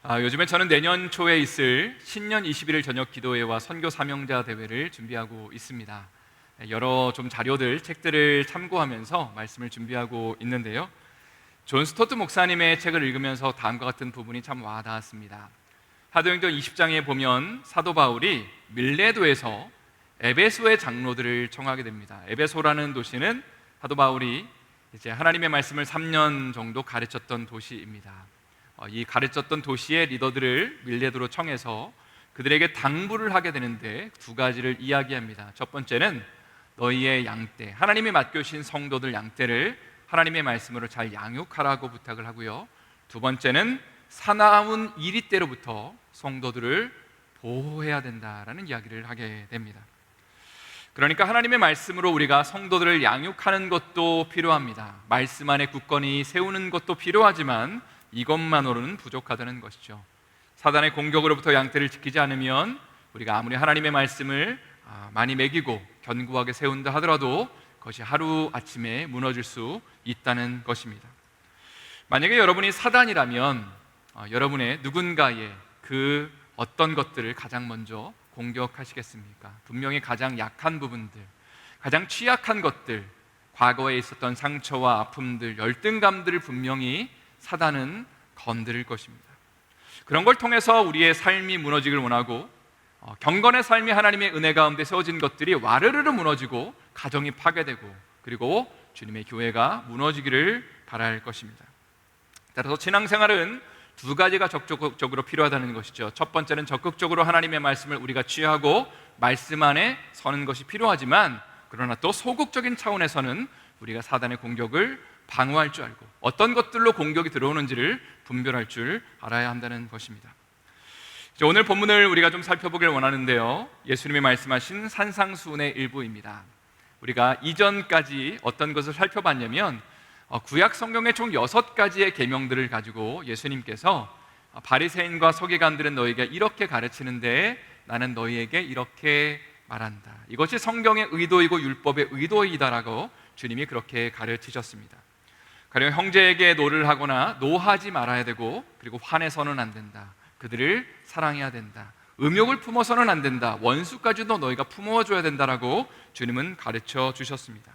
요즘에 저는 내년 초에 있을 신년 21일 저녁 기도회와 선교 사명자 대회를 준비하고 있습니다. 여러 좀 자료들, 책들을 참고하면서 말씀을 준비하고 있는데요. 존 스토트 목사님의 책을 읽으면서 다음과 같은 부분이 참 와닿았습니다. 사도행전 20장에 보면 사도 바울이 밀레도에서 에베소의 장로들을 청하게 됩니다. 에베소라는 도시는 사도 바울이 이제 하나님의 말씀을 3년 정도 가르쳤던 도시입니다. 이 가르쳤던 도시의 리더들을 밀레도로 청해서 그들에게 당부를 하게 되는데 두 가지를 이야기합니다. 첫 번째는 너희의 양떼, 하나님이 맡겨주신 성도들 양떼를 하나님의 말씀으로 잘 양육하라고 부탁을 하고요. 두 번째는 사나운 이리때로부터 성도들을 보호해야 된다라는 이야기를 하게 됩니다. 그러니까 하나님의 말씀으로 우리가 성도들을 양육하는 것도 필요합니다. 말씀 안에 굳건히 세우는 것도 필요하지만 이것만으로는 부족하다는 것이죠. 사단의 공격으로부터 양떼를 지키지 않으면 우리가 아무리 하나님의 말씀을 많이 먹이고 견고하게 세운다 하더라도 그것이 하루아침에 무너질 수 있다는 것입니다. 만약에 여러분이 사단이라면 여러분의 누군가의 그 어떤 것들을 가장 먼저 공격하시겠습니까? 분명히 가장 약한 부분들, 가장 취약한 것들, 과거에 있었던 상처와 아픔들, 열등감들을 분명히 사단은 건드릴 것입니다. 그런 걸 통해서 우리의 삶이 무너지길 원하고 경건의 삶이 하나님의 은혜 가운데 세워진 것들이 와르르르 무너지고 가정이 파괴되고 그리고 주님의 교회가 무너지기를 바랄 것입니다. 따라서 신앙생활은 두 가지가 적극적으로 필요하다는 것이죠. 첫 번째는 적극적으로 하나님의 말씀을 우리가 취하고 말씀 안에 서는 것이 필요하지만 그러나 또 소극적인 차원에서는 우리가 사단의 공격을 방어할 줄 알고 어떤 것들로 공격이 들어오는지를 분별할 줄 알아야 한다는 것입니다. 오늘 본문을 우리가 좀 살펴보길 원하는데요, 예수님이 말씀하신 산상수훈의 일부입니다. 우리가 이전까지 어떤 것을 살펴봤냐면 구약 성경의 총 6가지의 계명들을 가지고 예수님께서 바리새인과 서기관들은 너희에게 이렇게 가르치는데 나는 너희에게 이렇게 말한다, 이것이 성경의 의도이고 율법의 의도이다라고 주님이 그렇게 가르치셨습니다. 가령 형제에게 노를 하거나 노하지 말아야 되고 그리고 화내서는 안 된다, 그들을 사랑해야 된다, 음욕을 품어서는 안 된다, 원수까지도 너희가 품어줘야 된다라고 주님은 가르쳐 주셨습니다.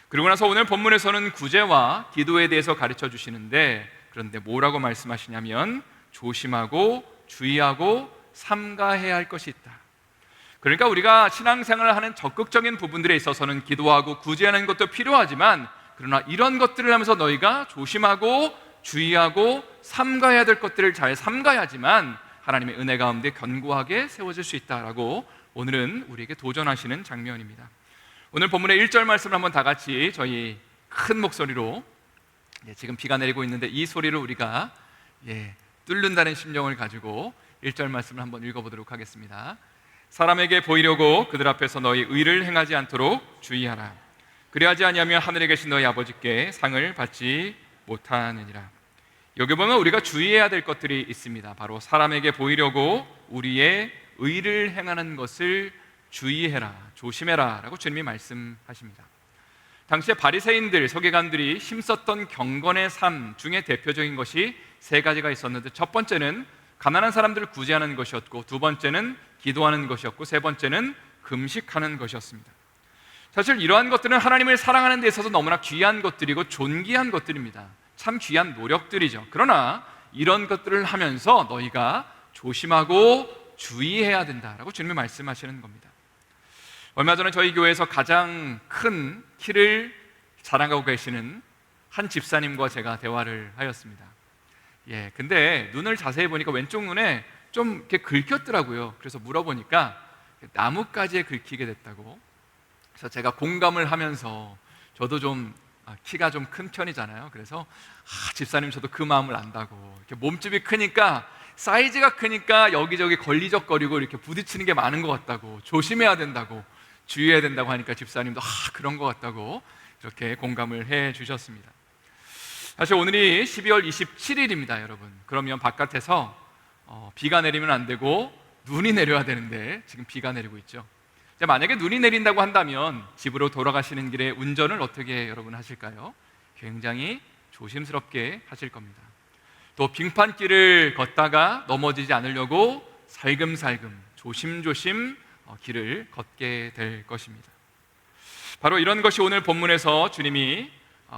그리고 나서 오늘 본문에서는 구제와 기도에 대해서 가르쳐 주시는데 그런데 뭐라고 말씀하시냐면 조심하고 주의하고 삼가해야 할 것이 있다. 그러니까 우리가 신앙생활을 하는 적극적인 부분들에 있어서는 기도하고 구제하는 것도 필요하지만 그러나 이런 것들을 하면서 너희가 조심하고 주의하고 삼가해야 될 것들을 잘 삼가야지만 하나님의 은혜 가운데 견고하게 세워질 수 있다라고 오늘은 우리에게 도전하시는 장면입니다. 오늘 본문의 1절 말씀을 한번 다 같이 저희 큰 목소리로, 지금 비가 내리고 있는데 이 소리를 우리가 뚫는다는 심정을 가지고 1절 말씀을 한번 읽어보도록 하겠습니다. 사람에게 보이려고 그들 앞에서 너희 의를 행하지 않도록 주의하라. 그리하지 아니하면 하늘에 계신 너희 아버지께 상을 받지 못하느니라. 여기 보면 우리가 주의해야 될 것들이 있습니다. 바로 사람에게 보이려고 우리의 의를 행하는 것을 주의해라, 조심해라 라고 주님이 말씀하십니다. 당시에 바리새인들, 서기관들이 힘썼던 경건의 삶 중에 대표적인 것이 3가지가 있었는데 첫 번째는 가난한 사람들을 구제하는 것이었고 두 번째는 기도하는 것이었고 세 번째는 금식하는 것이었습니다. 사실 이러한 것들은 하나님을 사랑하는 데 있어서 너무나 귀한 것들이고 존귀한 것들입니다. 참 귀한 노력들이죠. 그러나 이런 것들을 하면서 너희가 조심하고 주의해야 된다라고 주님이 말씀하시는 겁니다. 얼마 전에 저희 교회에서 가장 큰 키를 자랑하고 계시는 한 집사님과 제가 대화를 하였습니다. 근데 눈을 자세히 보니까 왼쪽 눈에 좀 이렇게 긁혔더라고요. 그래서 물어보니까 나뭇가지에 긁히게 됐다고. 그래서 제가 공감을 하면서 저도 좀 키가 좀 큰 편이잖아요. 그래서 집사님 저도 그 마음을 안다고. 이렇게 몸집이 크니까 사이즈가 크니까 여기저기 걸리적거리고 이렇게 부딪히는 게 많은 것 같다고, 조심해야 된다고, 주의해야 된다고 하니까 집사님도 그런 것 같다고 이렇게 공감을 해 주셨습니다. 사실 오늘이 12월 27일입니다 여러분. 그러면 바깥에서 비가 내리면 안 되고 눈이 내려야 되는데 지금 비가 내리고 있죠. 만약에 눈이 내린다고 한다면 집으로 돌아가시는 길에 운전을 어떻게 여러분 하실까요? 굉장히 조심스럽게 하실 겁니다. 또 빙판길을 걷다가 넘어지지 않으려고 살금살금 조심조심 길을 걷게 될 것입니다. 바로 이런 것이 오늘 본문에서 주님이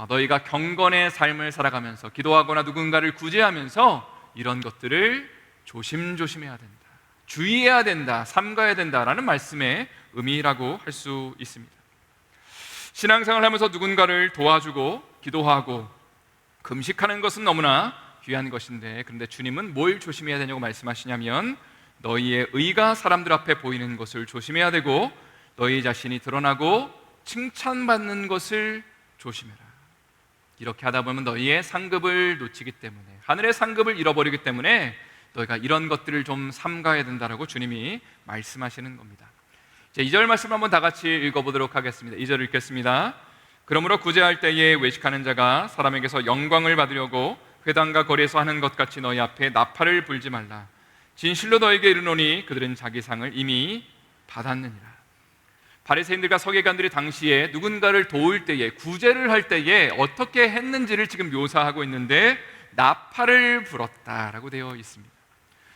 너희가 경건의 삶을 살아가면서 기도하거나 누군가를 구제하면서 이런 것들을 조심조심해야 된다, 주의해야 된다, 삼가야 된다라는 말씀의 의미라고 할 수 있습니다. 신앙생활을 하면서 누군가를 도와주고 기도하고 금식하는 것은 너무나 귀한 것인데, 그런데 주님은 뭘 조심해야 되냐고 말씀하시냐면 너희의 의가 사람들 앞에 보이는 것을 조심해야 되고 너희 자신이 드러나고 칭찬받는 것을 조심해라. 이렇게 하다 보면 너희의 상급을 놓치기 때문에, 하늘의 상급을 잃어버리기 때문에 너희가 이런 것들을 좀 삼가야 된다라고 주님이 말씀하시는 겁니다. 이제 2절 말씀 한번 다 같이 읽어보도록 하겠습니다. 2절 읽겠습니다. 그러므로 구제할 때에 외식하는 자가 사람에게서 영광을 받으려고 회당과 거리에서 하는 것 같이 너희 앞에 나팔을 불지 말라. 진실로 너에게 이르노니 그들은 자기 상을 이미 받았느니라. 바리새인들과 서기관들이 당시에 누군가를 도울 때에, 구제를 할 때에 어떻게 했는지를 지금 묘사하고 있는데 나팔을 불었다라고 되어 있습니다.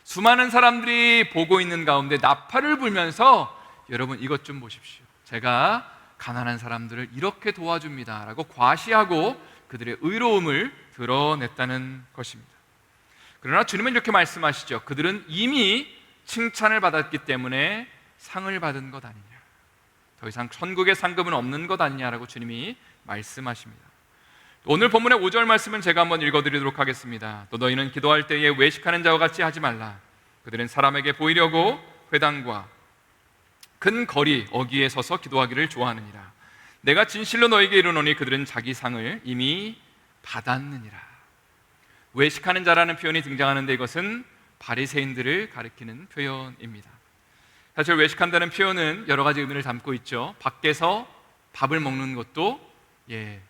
수많은 사람들이 보고 있는 가운데 나팔을 불면서 여러분 이것 좀 보십시오, 제가 가난한 사람들을 이렇게 도와줍니다 라고 과시하고 그들의 의로움을 드러냈다는 것입니다. 그러나 주님은 이렇게 말씀하시죠. 그들은 이미 칭찬을 받았기 때문에 상을 받은 것 아니냐, 더 이상 천국의 상급은 없는 것 아니냐라고 주님이 말씀하십니다. 오늘 본문의 5절 말씀은 제가 한번 읽어드리도록 하겠습니다. 또 너희는 기도할 때에 외식하는 자와 같이 하지 말라. 그들은 사람에게 보이려고 회당과 큰 거리 어귀에 서서 기도하기를 좋아하느니라. 내가 진실로 너에게 이르노니 그들은 자기 상을 이미 받았느니라. 외식하는 자라는 표현이 등장하는데 이것은 바리새인들을 가리키는 표현입니다. 사실 외식한다는 표현은 여러 가지 의미를 담고 있죠. 밖에서 밥을 먹는 것도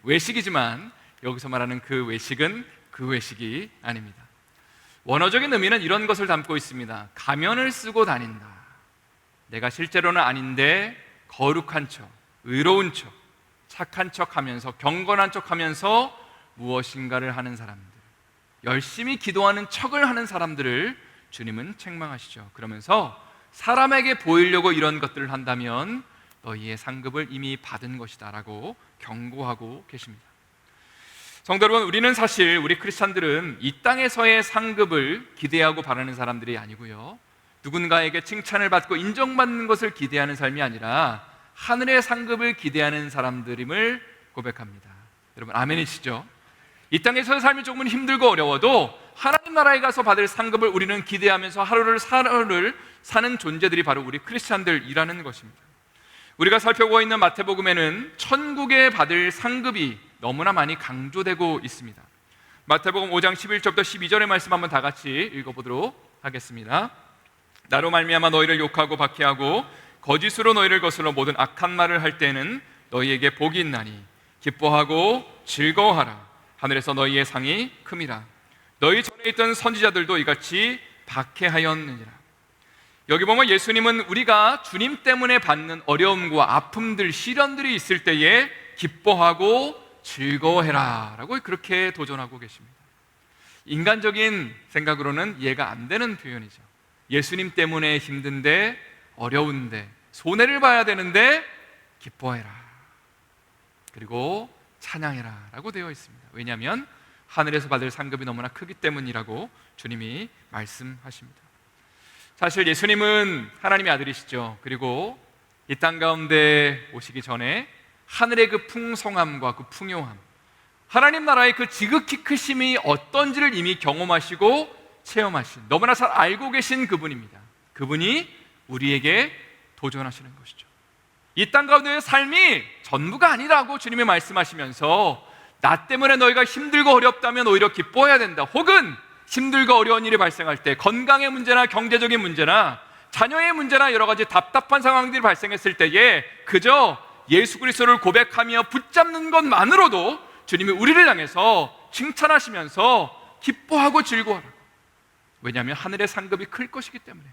외식이지만 여기서 말하는 그 외식은 그 외식이 아닙니다. 원어적인 의미는 이런 것을 담고 있습니다. 가면을 쓰고 다닌다. 내가 실제로는 아닌데 거룩한 척, 의로운 척, 착한 척 하면서, 경건한 척 하면서 무엇인가를 하는 사람들, 열심히 기도하는 척을 하는 사람들을 주님은 책망하시죠. 그러면서 사람에게 보이려고 이런 것들을 한다면 너희의 상급을 이미 받은 것이다 라고 경고하고 계십니다. 성도 여러분, 우리는 사실, 우리 크리스찬들은 이 땅에서의 상급을 기대하고 바라는 사람들이 아니고요, 누군가에게 칭찬을 받고 인정받는 것을 기대하는 삶이 아니라 하늘의 상급을 기대하는 사람들임을 고백합니다. 여러분 아멘이시죠? 이 땅에서의 삶이 조금은 힘들고 어려워도 하나님 나라에 가서 받을 상급을 우리는 기대하면서 하루를 사는 존재들이 바로 우리 크리스찬들이라는 것입니다. 우리가 살펴보고 있는 마태복음에는 천국에 받을 상급이 너무나 많이 강조되고 있습니다. 마태복음 5장 11절부터 12절의 말씀 한번 다 같이 읽어보도록 하겠습니다. 나로 말미암아 너희를 욕하고 박해하고 거짓으로 너희를 거슬러 모든 악한 말을 할 때는 너희에게 복이 있나니 기뻐하고 즐거워하라. 하늘에서 너희의 상이 큼이라. 너희 전에 있던 선지자들도 이같이 박해하였느니라. 여기 보면 예수님은 우리가 주님 때문에 받는 어려움과 아픔들, 시련들이 있을 때에 기뻐하고 즐거워해라 라고 그렇게 도전하고 계십니다. 인간적인 생각으로는 이해가 안 되는 표현이죠. 예수님 때문에 힘든데, 어려운데, 손해를 봐야 되는데 기뻐해라, 그리고 찬양해라 라고 되어 있습니다. 왜냐하면 하늘에서 받을 상급이 너무나 크기 때문이라고 주님이 말씀하십니다. 사실 예수님은 하나님의 아들이시죠. 그리고 이 땅 가운데 오시기 전에 하늘의 그 풍성함과 그 풍요함, 하나님 나라의 그 지극히 크심이 어떤지를 이미 경험하시고 체험하신, 너무나 잘 알고 계신 그분입니다. 그분이 우리에게 도전하시는 것이죠. 이 땅 가운데의 삶이 전부가 아니라고 주님이 말씀하시면서 나 때문에 너희가 힘들고 어렵다면 오히려 기뻐해야 된다, 혹은 힘들고 어려운 일이 발생할 때, 건강의 문제나 경제적인 문제나 자녀의 문제나 여러 가지 답답한 상황들이 발생했을 때에 그저 예수 그리스도를 고백하며 붙잡는 것만으로도 주님이 우리를 향해서 칭찬하시면서 기뻐하고 즐거워하라. 왜냐하면 하늘의 상급이 클 것이기 때문에,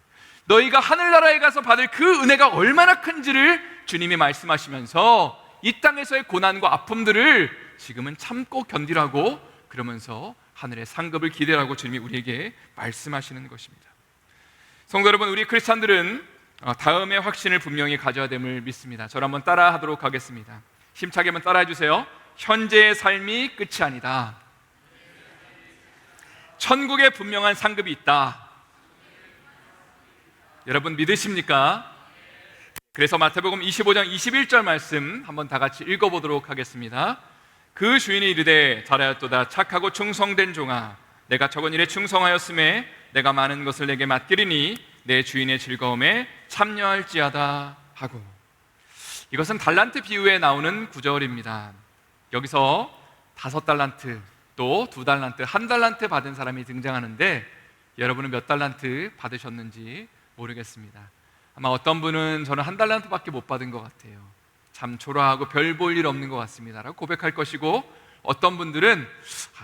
너희가 하늘나라에 가서 받을 그 은혜가 얼마나 큰지를 주님이 말씀하시면서 이 땅에서의 고난과 아픔들을 지금은 참고 견디라고 그러면서 하늘의 상급을 기대하고 주님이 우리에게 말씀하시는 것입니다. 성도 여러분, 우리 크리스찬들은 다음의 확신을 분명히 가져야 됨을 믿습니다. 저를 한번 따라 하도록 하겠습니다. 힘차게 한번 따라해 주세요. 현재의 삶이 끝이 아니다. 천국에 분명한 상급이 있다. 여러분 믿으십니까? 그래서 마태복음 25장 21절 말씀 한번 다 같이 읽어보도록 하겠습니다. 그 주인이 이르되 잘하였도다 착하고 충성된 종아, 내가 적은 일에 충성하였음에 내가 많은 것을 내게 맡기리니 내 주인의 즐거움에 참여할지어다 하고. 이것은 달란트 비유에 나오는 구절입니다. 여기서 5달란트, 또 2달란트, 1달란트 받은 사람이 등장하는데 여러분은 몇 달란트 받으셨는지 모르겠습니다. 아마 어떤 분은 저는 1달란트밖에 못 받은 것 같아요. 참 초라하고 별 볼 일 없는 것 같습니다 라고 고백할 것이고, 어떤 분들은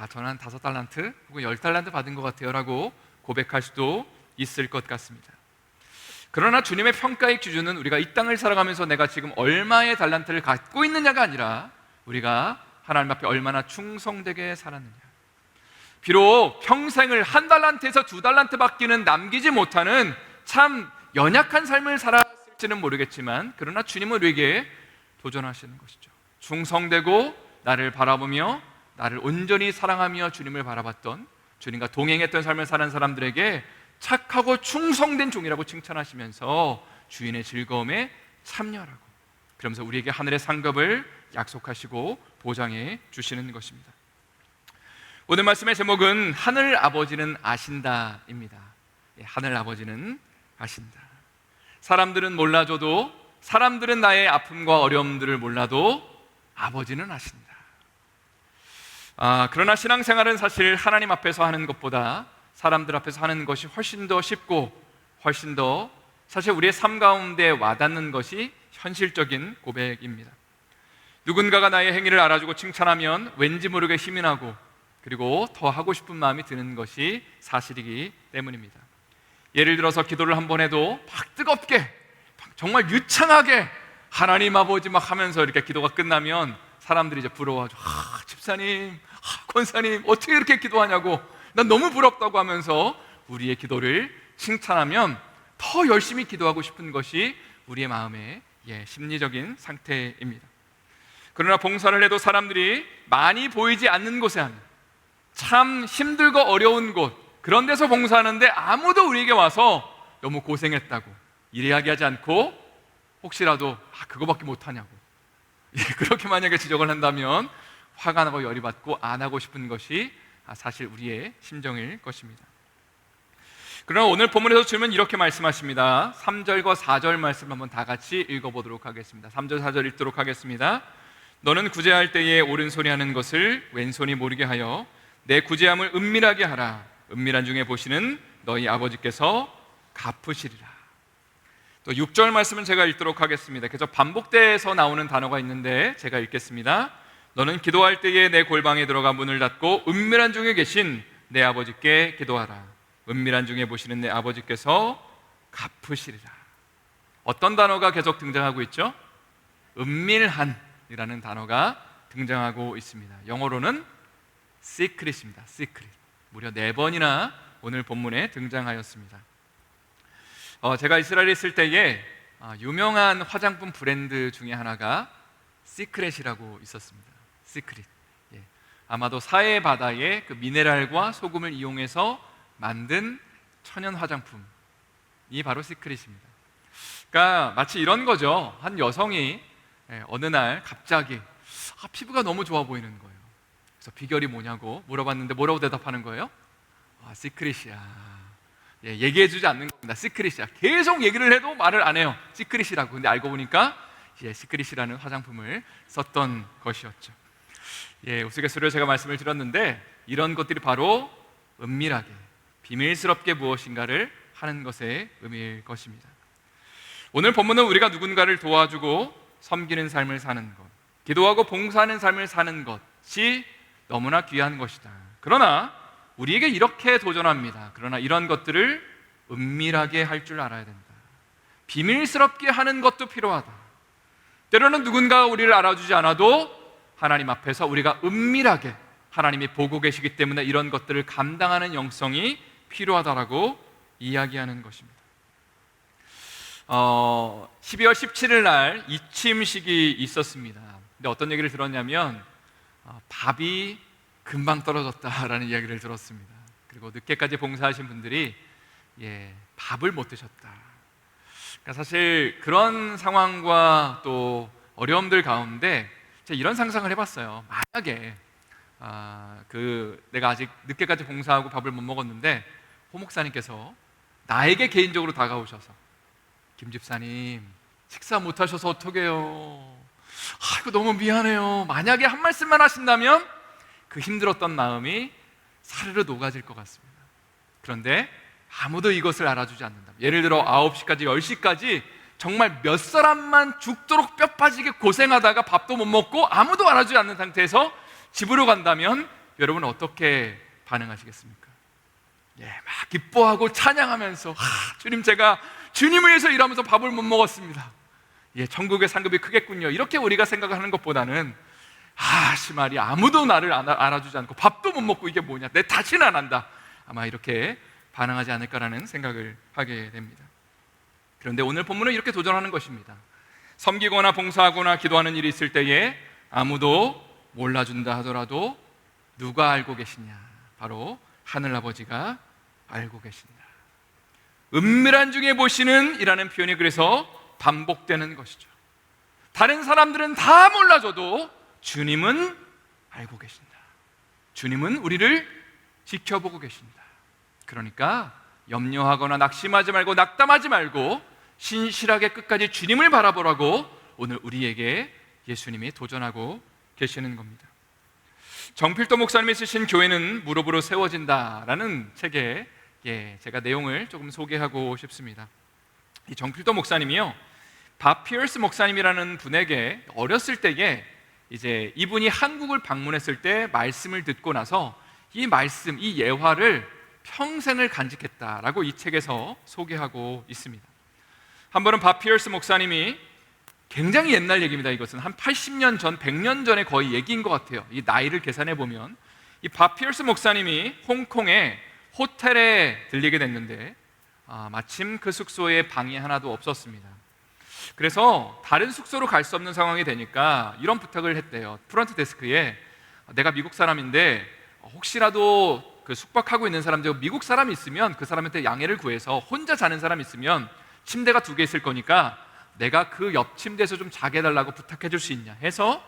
저는 한 5달란트 혹은 10달란트 받은 것 같아요 라고 고백할 수도 있을 것 같습니다. 그러나 주님의 평가의 기준은 우리가 이 땅을 살아가면서 내가 지금 얼마의 달란트를 갖고 있느냐가 아니라 우리가 하나님 앞에 얼마나 충성되게 살았느냐. 비록 평생을 1달란트에서 2달란트 받기는 남기지 못하는 참 연약한 삶을 살았을지는 모르겠지만, 그러나 주님은 우리에게 도전하시는 것이죠. 충성되고 나를 바라보며 나를 온전히 사랑하며 주님을 바라봤던, 주님과 동행했던 삶을 사는 사람들에게 착하고 충성된 종이라고 칭찬하시면서 주인의 즐거움에 참여하라고, 그러면서 우리에게 하늘의 상급을 약속하시고 보장해 주시는 것입니다. 오늘 말씀의 제목은 하늘 아버지는 아신다입니다. 하늘 아버지는 아신다. 사람들은 몰라줘도, 사람들은 나의 아픔과 어려움들을 몰라도 아버지는 아신다. 그러나 신앙생활은 사실 하나님 앞에서 하는 것보다 사람들 앞에서 하는 것이 훨씬 더 쉽고 훨씬 더 사실 우리의 삶 가운데 와닿는 것이 현실적인 고백입니다. 누군가가 나의 행위를 알아주고 칭찬하면 왠지 모르게 힘이 나고, 그리고 더 하고 싶은 마음이 드는 것이 사실이기 때문입니다. 예를 들어서 기도를 한 번 해도 막 뜨겁게, 정말 유창하게 하나님 아버지 막 하면서 이렇게 기도가 끝나면 사람들이 이제 부러워하죠. 집사님, 권사님 어떻게 이렇게 기도하냐고, 난 너무 부럽다고 하면서 우리의 기도를 칭찬하면 더 열심히 기도하고 싶은 것이 우리의 마음의 심리적인 상태입니다. 그러나 봉사를 해도 사람들이 많이 보이지 않는 곳에 하는, 참 힘들고 어려운 곳, 그런 데서 봉사하는데 아무도 우리에게 와서 너무 고생했다고 이야기하지 않고, 혹시라도 그거밖에 못하냐고 그렇게 만약에 지적을 한다면 화가 나고 열이 받고 안 하고 싶은 것이 사실 우리의 심정일 것입니다. 그러나 오늘 본문에서 주님은 이렇게 말씀하십니다. 3절과 4절 말씀 한번 다 같이 읽어보도록 하겠습니다. 3절 4절 읽도록 하겠습니다. 너는 구제할 때에 오른손이 하는 것을 왼손이 모르게 하여 내 구제함을 은밀하게 하라. 은밀한 중에 보시는 너희 아버지께서 갚으시리라. 또 6절 말씀은 제가 읽도록 하겠습니다. 그래서 반복돼서 나오는 단어가 있는데 제가 읽겠습니다. 너는 기도할 때에 내 골방에 들어가 문을 닫고 은밀한 중에 계신 내 아버지께 기도하라. 은밀한 중에 보시는 내 아버지께서 갚으시리라. 어떤 단어가 계속 등장하고 있죠? 은밀한이라는 단어가 등장하고 있습니다. 영어로는 secret입니다. secret. 무려 4번이나 오늘 본문에 등장하였습니다. 제가 이스라엘에 있을 때에 유명한 화장품 브랜드 중에 하나가 시크릿이라고 있었습니다. 시크릿. 아마도 사해 바다의 그 미네랄과 소금을 이용해서 만든 천연 화장품이 바로 시크릿입니다. 그러니까 마치 이런 거죠. 한 여성이 어느 날 갑자기 피부가 너무 좋아 보이는 거예요. 그래서 비결이 뭐냐고 물어봤는데 뭐라고 대답하는 거예요? 시크릿이야. 얘기해주지 않는 겁니다. 시크릿이야. 계속 얘기를 해도 말을 안 해요. 시크릿이라고. 근데 알고 보니까 시크릿이라는 화장품을 썼던 것이었죠. 우스갯소리로 제가 말씀을 드렸는데 이런 것들이 바로 은밀하게 비밀스럽게 무엇인가를 하는 것의 의미일 것입니다. 오늘 본문은 우리가 누군가를 도와주고 섬기는 삶을 사는 것, 기도하고 봉사하는 삶을 사는 것이 너무나 귀한 것이다. 그러나 우리에게 이렇게 도전합니다. 그러나 이런 것들을 은밀하게 할 줄 알아야 된다. 비밀스럽게 하는 것도 필요하다. 때로는 누군가가 우리를 알아주지 않아도 하나님 앞에서 우리가 은밀하게 하나님이 보고 계시기 때문에 이런 것들을 감당하는 영성이 필요하다라고 이야기하는 것입니다. 12월 17일 날 이침식이 있었습니다. 근데 어떤 얘기를 들었냐면 밥이 금방 떨어졌다라는 이야기를 들었습니다. 그리고 늦게까지 봉사하신 분들이 밥을 못 드셨다. 그러니까 사실 그런 상황과 또 어려움들 가운데 제가 이런 상상을 해봤어요. 만약에 내가 아직 늦게까지 봉사하고 밥을 못 먹었는데 호 목사님께서 나에게 개인적으로 다가오셔서 김 집사님 식사 못 하셔서 어떡해요? 이거 너무 미안해요. 만약에 한 말씀만 하신다면 그 힘들었던 마음이 사르르 녹아질 것 같습니다. 그런데 아무도 이것을 알아주지 않는다. 예를 들어 9시까지 10시까지 정말 몇 사람만 죽도록 뼈 빠지게 고생하다가 밥도 못 먹고 아무도 알아주지 않는 상태에서 집으로 간다면 여러분 어떻게 반응하시겠습니까? 막 기뻐하고 찬양하면서 주님, 제가 주님을 위해서 일하면서 밥을 못 먹었습니다. 천국의 상급이 크겠군요. 이렇게 우리가 생각하는 것보다는 말이 아무도 나를 알아주지 않고 밥도 못 먹고 이게 뭐냐, 내 탓은 안 한다, 아마 이렇게 반응하지 않을까라는 생각을 하게 됩니다. 그런데 오늘 본문은 이렇게 도전하는 것입니다. 섬기거나 봉사하거나 기도하는 일이 있을 때에 아무도 몰라준다 하더라도 누가 알고 계시냐? 바로 하늘아버지가 알고 계신다. 은밀한 중에 보시는 이라는 표현이 그래서 반복되는 것이죠. 다른 사람들은 다 몰라줘도 주님은 알고 계신다. 주님은 우리를 지켜보고 계신다. 그러니까 염려하거나 낙심하지 말고 낙담하지 말고 신실하게 끝까지 주님을 바라보라고 오늘 우리에게 예수님이 도전하고 계시는 겁니다. 정필도 목사님이 쓰신 교회는 무릎으로 세워진다라는 책에 제가 내용을 조금 소개하고 싶습니다. 이 정필도 목사님이요, 밥 피어스 목사님이라는 분에게 어렸을 때에 이분이 한국을 방문했을 때 말씀을 듣고 나서 이 말씀, 이 예화를 평생을 간직했다라고 이 책에서 소개하고 있습니다. 한 번은 밥 피어스 목사님이, 굉장히 옛날 얘기입니다. 이것은 한 80년 전, 100년 전에 거의 얘기인 것 같아요. 이 나이를 계산해 보면 이 밥 피어스 목사님이 홍콩에 호텔에 들리게 됐는데 마침 그 숙소에 방이 하나도 없었습니다. 그래서 다른 숙소로 갈 수 없는 상황이 되니까 이런 부탁을 했대요. 프런트 데스크에, 내가 미국 사람인데 혹시라도 그 숙박하고 있는 사람 중 미국 사람이 있으면 그 사람한테 양해를 구해서 혼자 자는 사람 있으면 침대가 2개 있을 거니까 내가 그 옆 침대에서 좀 자게 해달라고 부탁해 줄 수 있냐 해서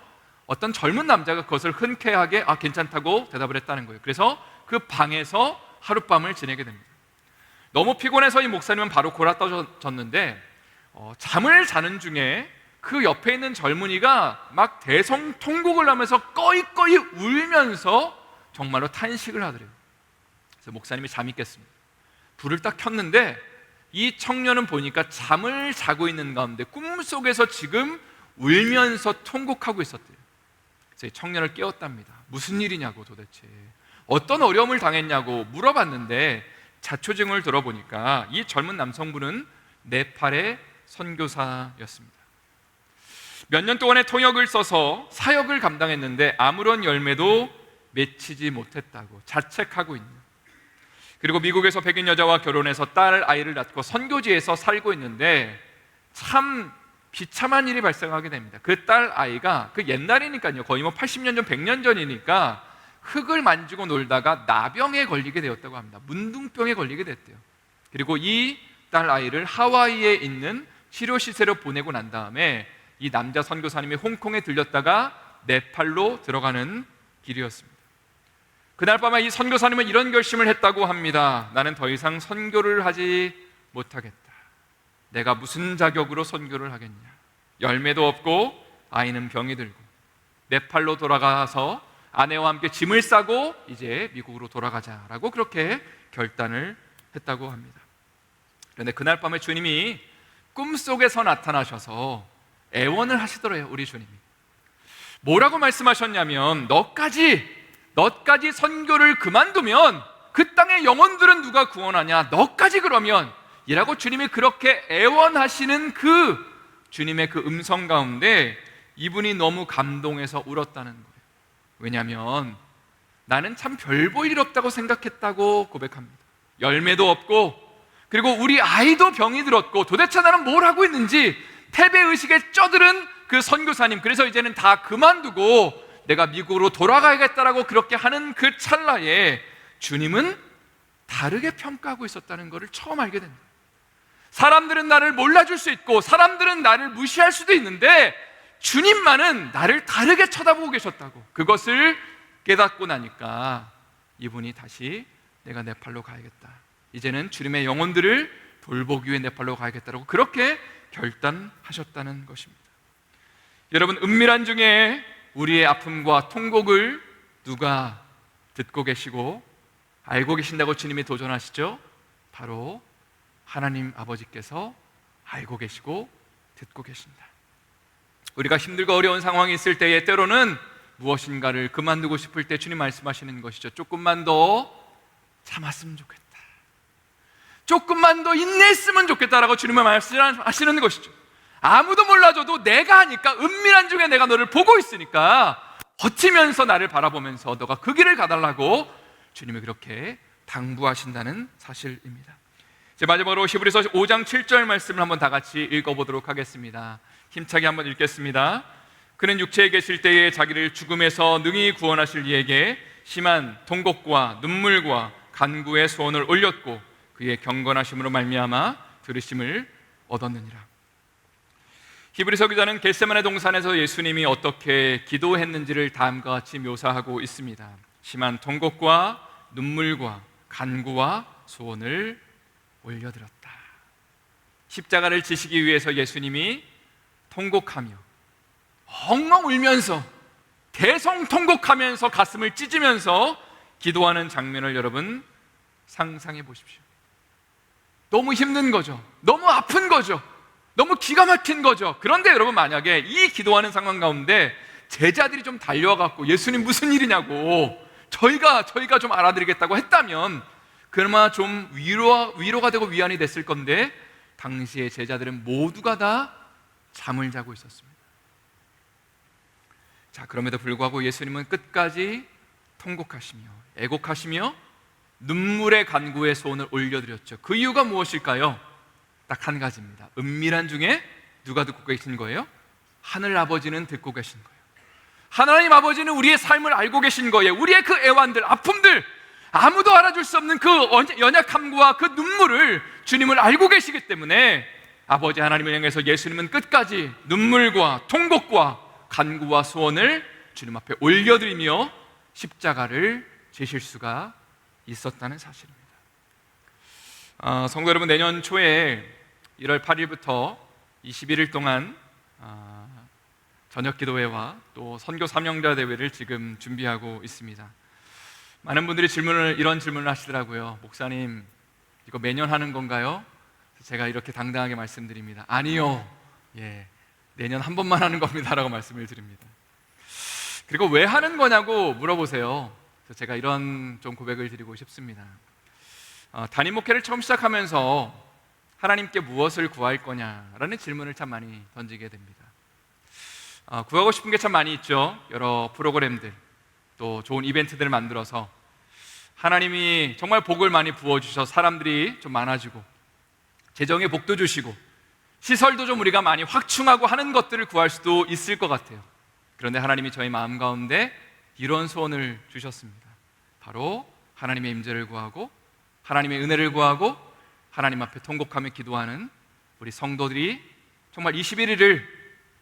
어떤 젊은 남자가 그것을 흔쾌하게 괜찮다고 대답을 했다는 거예요. 그래서 그 방에서 하룻밤을 지내게 됩니다. 너무 피곤해서 이 목사님은 바로 골아떨어졌는데 잠을 자는 중에 그 옆에 있는 젊은이가 막 대성통곡을 하면서 꺼이꺼이 울면서 정말로 탄식을 하더래요. 그래서 목사님이 잠이 깼습니다. 불을 딱 켰는데 이 청년은 보니까 잠을 자고 있는 가운데 꿈속에서 지금 울면서 통곡하고 있었대요. 그래서 이 청년을 깨웠답니다. 무슨 일이냐고, 도대체 어떤 어려움을 당했냐고 물어봤는데 자초증을 들어보니까 이 젊은 남성분은 네팔의 선교사였습니다. 몇 년 동안의 통역을 써서 사역을 감당했는데 아무런 열매도 맺히지 못했다고 자책하고 있는, 그리고 미국에서 백인 여자와 결혼해서 딸 아이를 낳고 선교지에서 살고 있는데 참 비참한 일이 발생하게 됩니다. 그 딸 아이가, 그 옛날이니까요, 거의 80년 전, 100년 전이니까 흙을 만지고 놀다가 나병에 걸리게 되었다고 합니다. 문둥병에 걸리게 됐대요. 그리고 이 딸 아이를 하와이에 있는 치료시설로 보내고 난 다음에 이 남자 선교사님이 홍콩에 들렸다가 네팔로 들어가는 길이었습니다. 그날 밤에 이 선교사님은 이런 결심을 했다고 합니다. 나는 더 이상 선교를 하지 못하겠다. 내가 무슨 자격으로 선교를 하겠냐. 열매도 없고 아이는 병이 들고 네팔로 돌아가서 아내와 함께 짐을 싸고 이제 미국으로 돌아가자라고 그렇게 결단을 했다고 합니다. 그런데 그날 밤에 주님이 꿈속에서 나타나셔서 애원을 하시더래요. 우리 주님이 뭐라고 말씀하셨냐면, 너까지 선교를 그만두면 그 땅의 영혼들은 누가 구원하냐, 너까지 그러면 이라고 주님이 그렇게 애원하시는 그 주님의 그 음성 가운데 이분이 너무 감동해서 울었다는 거예요. 왜냐하면 나는 참 별 볼 일 없다고 생각했다고 고백합니다. 열매도 없고, 그리고 우리 아이도 병이 들었고, 도대체 나는 뭘 하고 있는지 패배의식에 쪄들은 그 선교사님, 그래서 이제는 다 그만두고 내가 미국으로 돌아가야겠다라고 그렇게 하는 그 찰나에 주님은 다르게 평가하고 있었다는 것을 처음 알게 됩니다. 사람들은 나를 몰라줄 수 있고, 사람들은 나를 무시할 수도 있는데 주님만은 나를 다르게 쳐다보고 계셨다고, 그것을 깨닫고 나니까 이분이 다시 내가 네팔로 가야겠다, 이제는 주님의 영혼들을 돌보기 위해 네팔로 가야겠다라고 그렇게 결단하셨다는 것입니다. 여러분, 은밀한 중에 우리의 아픔과 통곡을 누가 듣고 계시고 알고 계신다고 주님이 도전하시죠? 바로 하나님 아버지께서 알고 계시고 듣고 계신다. 우리가 힘들고 어려운 상황이 있을 때에 때로는 무엇인가를 그만두고 싶을 때 주님 말씀하시는 것이죠. 조금만 더 참았으면 좋겠다, 조금만 더 인내했으면 좋겠다라고 주님은 말씀하시는 것이죠. 아무도 몰라줘도 내가 하니까, 은밀한 중에 내가 너를 보고 있으니까 버티면서 나를 바라보면서 너가 그 길을 가달라고 주님이 그렇게 당부하신다는 사실입니다. 이제 마지막으로 히브리서 5장 7절 말씀을 한번 다 같이 읽어보도록 하겠습니다. 힘차게 한번 읽겠습니다. 그는 육체에 계실 때에 자기를 죽음에서 능히 구원하실 이에게 심한 통곡과 눈물과 간구의 소원을 올렸고 그의 경건하심으로 말미암아 들으심을 얻었느니라. 히브리서 기자는 겟세마네 동산에서 예수님이 어떻게 기도했는지를 다음과 같이 묘사하고 있습니다. 심한 통곡과 눈물과 간구와 소원을 올려드렸다. 십자가를 지시기 위해서 예수님이 통곡하며 엉엉 울면서 대성통곡하면서 가슴을 찢으면서 기도하는 장면을 여러분 상상해 보십시오. 너무 힘든 거죠. 너무 아픈 거죠. 너무 기가 막힌 거죠. 그런데 여러분, 만약에 이 기도하는 상황 가운데 제자들이 좀 달려와갖고 예수님 무슨 일이냐고 저희가 좀 알아드리겠다고 했다면 그나마 좀 위로가 되고 위안이 됐을 건데, 당시의 제자들은 모두가 다 잠을 자고 있었습니다. 자, 그럼에도 불구하고 예수님은 끝까지 통곡하시며 애곡하시며 눈물의 간구의 소원을 올려드렸죠. 그 이유가 무엇일까요? 딱 한 가지입니다. 은밀한 중에 누가 듣고 계신 거예요? 하늘 아버지는 듣고 계신 거예요. 하나님 아버지는 우리의 삶을 알고 계신 거예요. 우리의 그 애환들, 아픔들, 아무도 알아줄 수 없는 그 연약함과 그 눈물을 주님을 알고 계시기 때문에 아버지 하나님을 향해서 예수님은 끝까지 눈물과 통곡과 간구와 소원을 주님 앞에 올려드리며 십자가를 지실 수가 있었다는 사실입니다. 성도 여러분, 내년 초에 1월 8일부터 21일 동안 저녁 기도회와 또 선교 사명자 대회를 지금 준비하고 있습니다. 많은 분들이 이런 질문을 하시더라고요. 목사님, 이거 매년 하는 건가요? 제가 이렇게 당당하게 말씀드립니다. 아니요, 내년 한 번만 하는 겁니다라고 말씀을 드립니다. 그리고 왜 하는 거냐고 물어보세요. 그래서 제가 이런 좀 고백을 드리고 싶습니다. 단임 목회를 처음 시작하면서 하나님께 무엇을 구할 거냐라는 질문을 참 많이 던지게 됩니다. 구하고 싶은 게 참 많이 있죠. 여러 프로그램들, 또 좋은 이벤트들을 만들어서 하나님이 정말 복을 많이 부어주셔서 사람들이 좀 많아지고 재정의 복도 주시고 시설도 좀 우리가 많이 확충하고 하는 것들을 구할 수도 있을 것 같아요. 그런데 하나님이 저희 마음 가운데 이런 소원을 주셨습니다. 바로 하나님의 임재를 구하고 하나님의 은혜를 구하고 하나님 앞에 통곡하며 기도하는 우리 성도들이 정말 21일을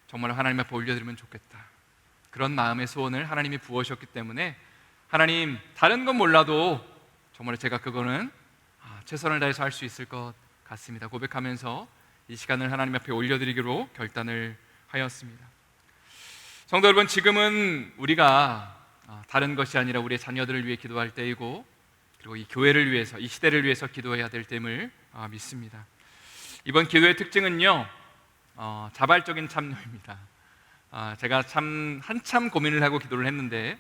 정말 하나님 앞에 올려드리면 좋겠다, 그런 마음의 소원을 하나님이 부어주셨기 때문에 하나님, 다른 건 몰라도 정말 제가 그거는 최선을 다해서 할 수 있을 것 같습니다 고백하면서 이 시간을 하나님 앞에 올려드리기로 결단을 하였습니다. 성도 여러분, 지금은 우리가 다른 것이 아니라 우리의 자녀들을 위해 기도할 때이고, 그리고 이 교회를 위해서, 이 시대를 위해서 기도해야 될 때임을 믿습니다. 이번 기도의 특징은요, 자발적인 참여입니다. 제가 참 한참 고민을 하고 기도를 했는데,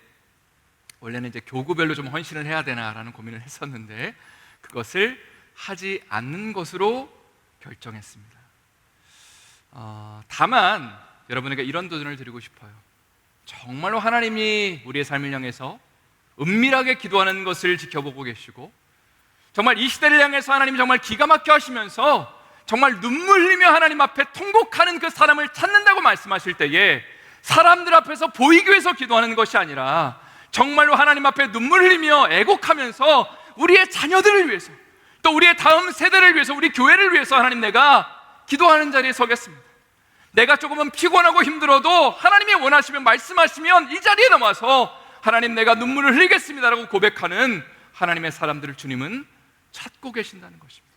원래는 이제 교구별로 좀 헌신을 해야 되나라는 고민을 했었는데 그것을 하지 않는 것으로 결정했습니다. 다만 여러분에게 이런 도전을 드리고 싶어요. 정말로 하나님이 우리의 삶을 향해서 은밀하게 기도하는 것을 지켜보고 계시고, 정말 이 시대를 향해서 하나님이 정말 기가 막혀 하시면서 정말 눈물 흘리며 하나님 앞에 통곡하는 그 사람을 찾는다고 말씀하실 때에, 사람들 앞에서 보이기 위해서 기도하는 것이 아니라 정말로 하나님 앞에 눈물 흘리며 애곡하면서 우리의 자녀들을 위해서, 또 우리의 다음 세대를 위해서, 우리 교회를 위해서 하나님, 내가 기도하는 자리에 서겠습니다. 내가 조금은 피곤하고 힘들어도 하나님이 원하시면, 말씀하시면 이 자리에 나와서 하나님, 내가 눈물을 흘리겠습니다라고 고백하는 하나님의 사람들을 주님은 찾고 계신다는 것입니다.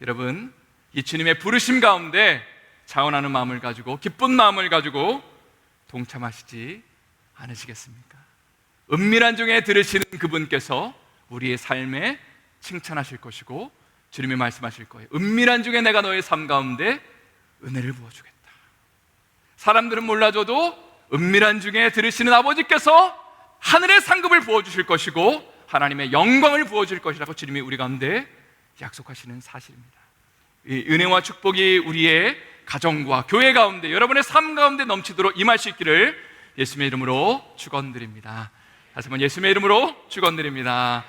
여러분, 이 주님의 부르심 가운데 자원하는 마음을 가지고, 기쁜 마음을 가지고 동참하시지 않으시겠습니까? 은밀한 중에 들으시는 그분께서 우리의 삶에 칭찬하실 것이고, 주님이 말씀하실 거예요. 은밀한 중에 내가 너의 삶 가운데 은혜를 부어주겠다. 사람들은 몰라줘도 은밀한 중에 들으시는 아버지께서 하늘의 상급을 부어주실 것이고 하나님의 영광을 부어줄 것이라고 주님이 우리 가운데 약속하시는 사실입니다. 이 은혜와 축복이 우리의 가정과 교회 가운데, 여러분의 삶 가운데 넘치도록 임할 수 있기를 예수님의 이름으로 축원드립니다. 다시 한번 예수님의 이름으로 축원드립니다.